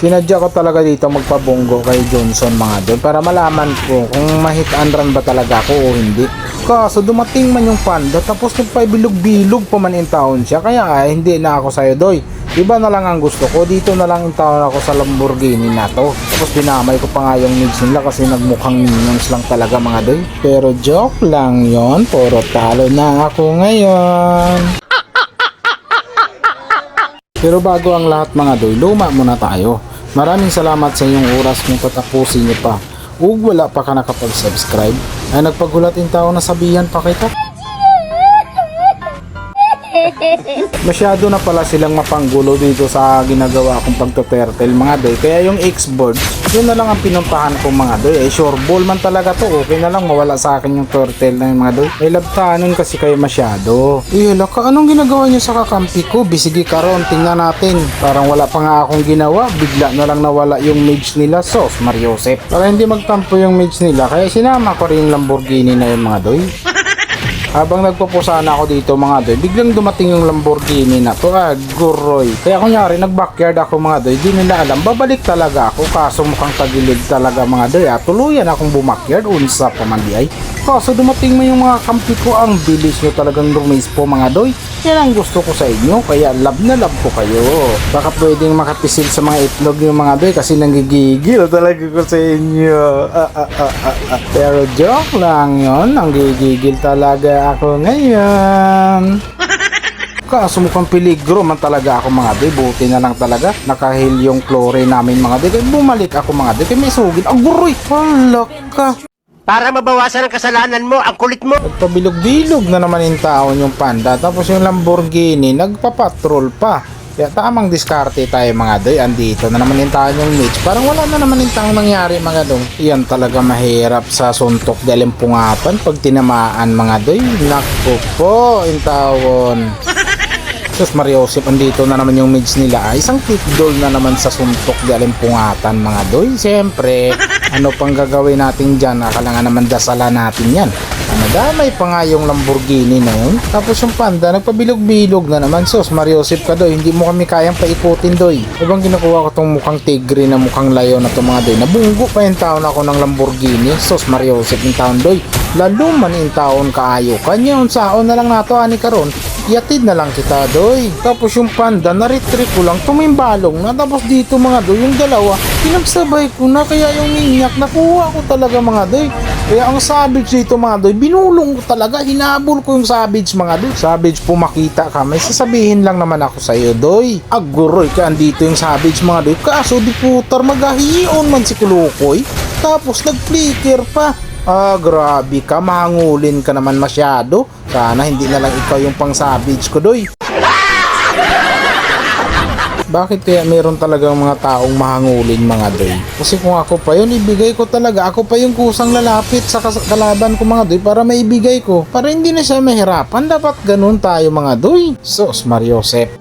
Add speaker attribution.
Speaker 1: Sinadya ko talaga dito magpabunggo kay Johnson mga doy para malaman ko kung ma-hit and run ba talaga ako o hindi. Kaso dumating man yung panda tapos nagpabilog-bilog pa man in town siya, kaya hindi na ako sa'yo doy. Iba na lang ang gusto ko, dito na lang in town ako sa Lamborghini na to. Tapos dinamay ko pa nga yung needs nila kasi nagmukhang minions lang talaga mga doy. Pero joke lang yon, puro talo na ako ngayon. Pero bago ang lahat mga doy, luma muna tayo. Maraming salamat sa inyong oras kung tatapusin niyo pa. Ug wala pa ka nakapag-subscribe, ay nagpagulatin tao na sabihan pa kita. Masyado na pala silang mapanggulo dito sa ginagawa kong pagtuturtle mga doy. Kaya yung X-board, yun na lang ang pinuntahan ko mga doy. Sure ball man talaga to, okay na lang mawala sa akin yung turtle na yung mga doy. Labtanon kasi kayo masyado. Laka, anong ginagawa nyo sa kakampi ko? Bisigi karon, tingnan natin. Parang wala pa nga akong ginawa, bigla na lang nawala yung mage nila. Sos Mariosep, para hindi magtampo yung mage nila, kaya sinama ko rin yung Lamborghini na yung mga doy. Habang nagpupusana ako dito mga doy, biglang dumating yung Lamborghini na to, guroy. Kaya kunyari nag-backyard ako mga doy, di nila alam, babalik talaga ako, kaso mukhang tagilid talaga mga doy. Tuluyan akong bumakyard, unsa pa man di ay. Kaso dumating mo yung mga kampi ko, ang bilis nyo talagang rumis po mga doy. Yan ang gusto ko sa inyo, kaya love na love ko kayo. Baka pwedeng makapisil sa mga itlog yung mga doy kasi nanggigigil talaga ko sa inyo. Pero joke lang yon, ang gigigil talaga ako ngayon. Kaso mukhang peligro man talaga ako mga doy. Buti na lang talaga nakahil yung chlorine namin mga doy. Bumalik ako mga doy, may sugid. Aguroy, halak ka.
Speaker 2: Para mabawasan ang kasalanan mo, ang kulit mo.
Speaker 1: Nagpabilog-bilog na naman yung taon yung panda. Tapos yung Lamborghini nagpapatrol pa. Kaya tamang diskarte tayo mga doy. Andito na naman yung taon yung Mitch. Parang wala na naman yung taong nangyari mga doy. Yan talaga mahirap sa suntok dalimpungatan pag tinamaan mga doy. Naku po yung taon. Sus Mariosep, andito na naman yung mids nila. Isang quick doll na naman sa suntok di alimpungatan mga doy. Siyempre, ano pang gagawin natin dyan? Akala nga naman dasala natin yan. Nadamay pa nga yung Lamborghini na yun. Tapos yung panda, nagpabilog-bilog na naman. Sus Mariosep ka doy, hindi mo kami kayang paikutin doy. Ibang kinukuha ko tong mukhang tigre na mukhang layo na itong mga doy. Nabunggo pa yung taon ako ng Lamborghini. Sus Mariosep yung taon doy. Lalo man yung taon kaayo. Kanya yung saon na lang nato ani karon. Yatid na lang kita doy. Tapos yung panda na-retrieve ko lang tumimbalong na. Tapos dito mga doy yung dalawa pinagsabay ko na, kaya yung minyak nakuha ko talaga mga doy. Kaya ang savage dito mga doy, binulong ko talaga, hinabol ko yung savage mga doy. Savage po makita ka, may sasabihin lang naman ako sa iyo doy. Aguroy ka, andito yung savage mga doy. Kaso di putar magahiyon man si Kulukoy. Tapos nag-flicker pa. Grabe ka, mahangulin ka naman masyado. Sana hindi na lang ikaw yung pang savage ko doy. Bakit kaya meron talagang mga taong mahangulin mga doy? Kasi kung ako pa yun, ibigay ko talaga. Ako pa yung kusang lalapit sa kalaban ko mga doy para maibigay ko. Para hindi na siya mahirapan. Dapat ganun tayo mga doy. Sos Mariosep.